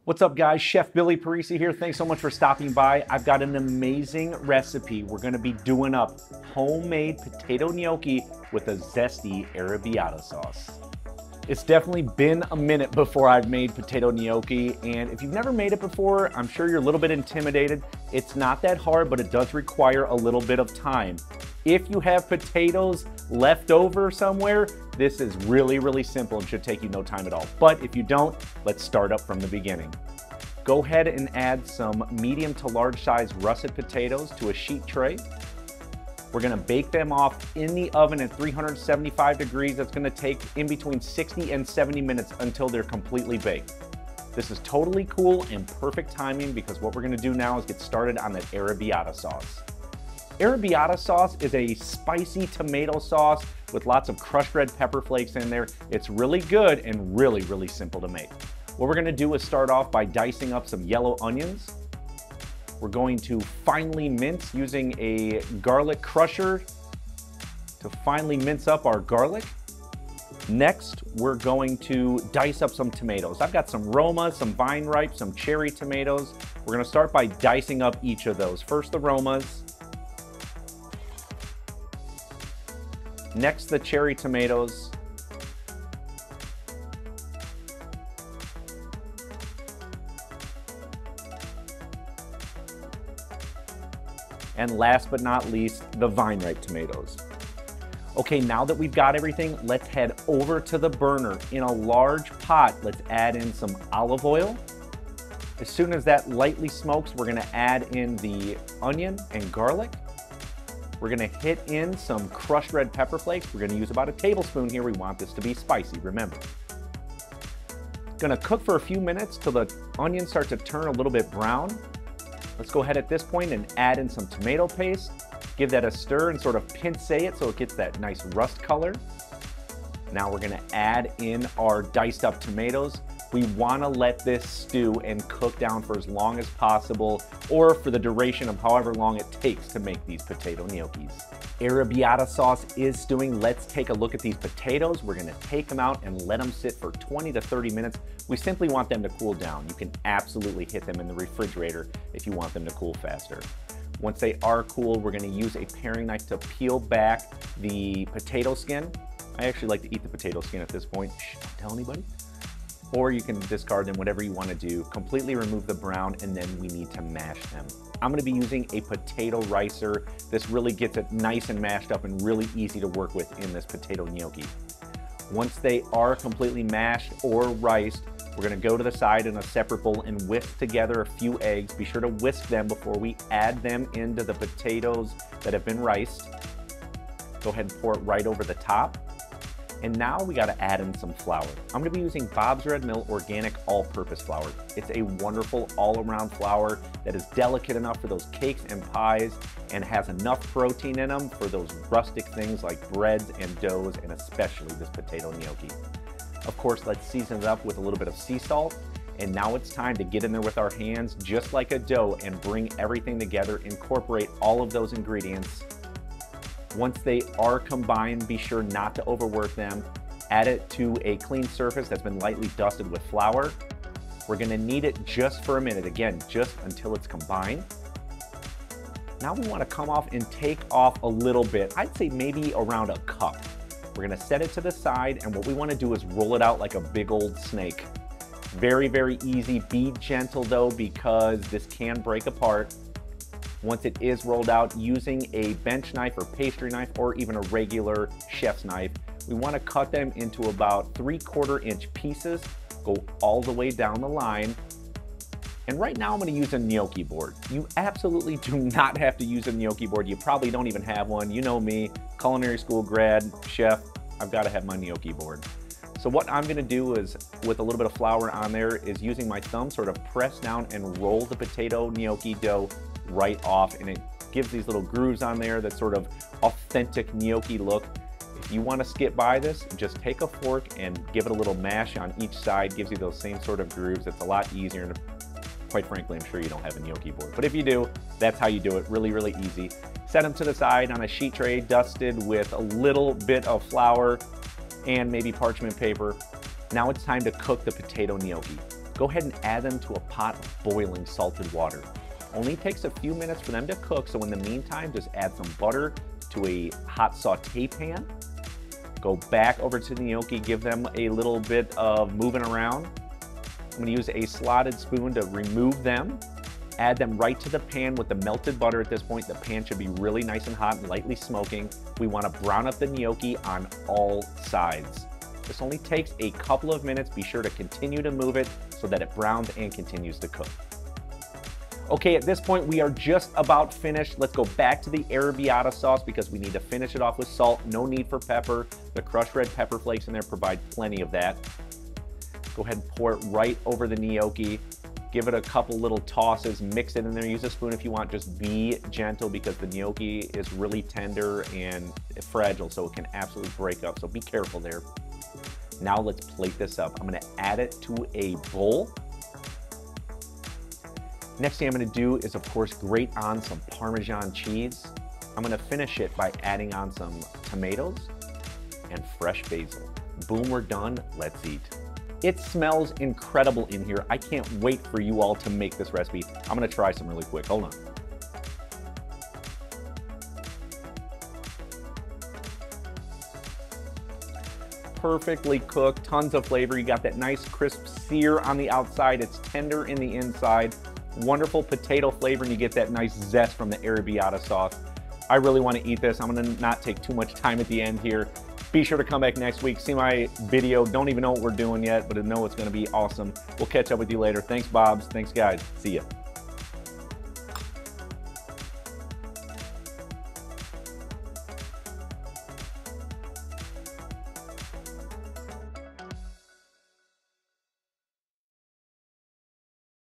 What's up guys, Chef Billy Parisi here. Thanks so much for stopping by. I've got an amazing recipe. We're gonna be doing up homemade potato gnocchi with a zesty arrabbiata sauce. It's definitely been a minute before I've made potato gnocchi, and if you've never made it before, I'm sure you're a little bit intimidated. It's not that hard, but it does require a little bit of time. If you have potatoes left over somewhere, this is really simple and should take you no time at all. But if you don't, let's start up from the beginning. Go ahead and add some medium to large size russet potatoes to a sheet tray. We're gonna bake them off in the oven at 375 degrees. That's gonna take in between 60 and 70 minutes until they're completely baked. This is totally cool and perfect timing because what we're gonna do now is get started on that arrabbiata sauce. Arrabbiata sauce is a spicy tomato sauce with lots of crushed red pepper flakes in there. It's really good and really simple to make. What we're gonna do is start off by dicing up some yellow onions. We're going to finely mince using a garlic crusher to finely mince up our garlic. Next, we're going to dice up some tomatoes. I've got some Roma, some vine ripe, some cherry tomatoes. We're gonna start by dicing up each of those. First the Romas. Next, the cherry tomatoes. And last but not least, the vine ripe tomatoes. Okay, now that we've got everything, let's head over to the burner. In a large pot, let's add in some olive oil. As soon as that lightly smokes, we're gonna add in the onion and garlic. We're gonna hit in some crushed red pepper flakes. We're gonna use about a tablespoon here. We want this to be spicy, remember. Gonna cook for a few minutes till the onions start to turn a little bit brown. Let's go ahead at this point and add in some tomato paste. Give that a stir and sort of pince it so it gets that nice rust color. Now we're gonna add in our diced up tomatoes. We wanna let this stew and cook down for as long as possible, or for the duration of however long it takes to make these potato gnocchis. Arrabbiata sauce is stewing. Let's take a look at these potatoes. We're gonna take them out and let them sit for 20 to 30 minutes. We simply want them to cool down. You can absolutely hit them in the refrigerator if you want them to cool faster. Once they are cool, we're gonna use a paring knife to peel back the potato skin. I actually like to eat the potato skin at this point. Shh, don't tell anybody. Or you can discard them, whatever you want to do. Completely remove the brown, and then we need to mash them. I'm going to be using a potato ricer. This really gets it nice and mashed up and really easy to work with in this potato gnocchi. Once they are completely mashed or riced, we're going to go to the side in a separate bowl and whisk together a few eggs. Be sure to whisk them before we add them into the potatoes that have been riced. Go ahead and pour it right over the top. And now we gotta add in some flour. I'm gonna be using Bob's Red Mill Organic All-Purpose Flour. It's a wonderful all-around flour that is delicate enough for those cakes and pies and has enough protein in them for those rustic things like breads and doughs, and especially this potato gnocchi. Of course, let's season it up with a little bit of sea salt. And now it's time to get in there with our hands just like a dough and bring everything together, incorporate all of those ingredients. Once they are combined, be sure not to overwork them. Add it to a clean surface that's been lightly dusted with flour. We're gonna knead it just for a minute, again, just until it's combined. Now we wanna come off and take off a little bit. I'd say maybe around a cup. We're gonna set it to the side, and what we wanna do is roll it out like a big old snake. Very easy. Be gentle though, because this can break apart. Once it is rolled out, using a bench knife or pastry knife or even a regular chef's knife, we want to cut them into about 3/4 inch pieces, go all the way down the line. And right now I'm going to use a gnocchi board. You absolutely do not have to use a gnocchi board. You probably don't even have one. You know me, culinary school grad, chef, I've got to have my gnocchi board. So what I'm gonna do is, with a little bit of flour on there, is using my thumb sort of press down and roll the potato gnocchi dough right off, and it gives these little grooves on there that sort of authentic gnocchi look. If you wanna skip by this, just take a fork and give it a little mash on each side, gives you those same sort of grooves. It's a lot easier, and quite frankly, I'm sure you don't have a gnocchi board. But if you do, that's how you do it, really easy. Set them to the side on a sheet tray dusted with a little bit of flour and maybe parchment paper. Now it's time to cook the potato gnocchi. Go ahead and add them to a pot of boiling salted water. Only takes a few minutes for them to cook, so in the meantime, just add some butter to a hot saute pan. Go back over to the gnocchi, give them a little bit of moving around. I'm gonna use a slotted spoon to remove them. Add them right to the pan with the melted butter at this point. The pan should be really nice and hot and lightly smoking. We wanna brown up the gnocchi on all sides. This only takes a couple of minutes. Be sure to continue to move it so that it browns and continues to cook. Okay, at this point, we are just about finished. Let's go back to the arrabbiata sauce because we need to finish it off with salt. No need for pepper. The crushed red pepper flakes in there provide plenty of that. Go ahead and pour it right over the gnocchi. Give it a couple little tosses, mix it in there. Use a spoon if you want. Just be gentle because the gnocchi is really tender and fragile, so it can absolutely break up. So be careful there. Now let's plate this up. I'm gonna add it to a bowl. Next thing I'm gonna do is, of course, grate on some Parmesan cheese. I'm gonna finish it by adding on some tomatoes and fresh basil. Boom, we're done. Let's eat. It smells incredible in here. I can't wait for you all to make this recipe. I'm gonna try some really quick. Hold on. Perfectly cooked, tons of flavor. You got that nice crisp sear on the outside. It's tender in the inside. Wonderful potato flavor, and you get that nice zest from the arrabbiata sauce. I really want to eat this. I'm gonna not take too much time at the end here. Be sure to come back next week, see my video. Don't even know what we're doing yet, but I know it's gonna be awesome. We'll catch up with you later. Thanks, Bobs. Thanks, guys. See ya.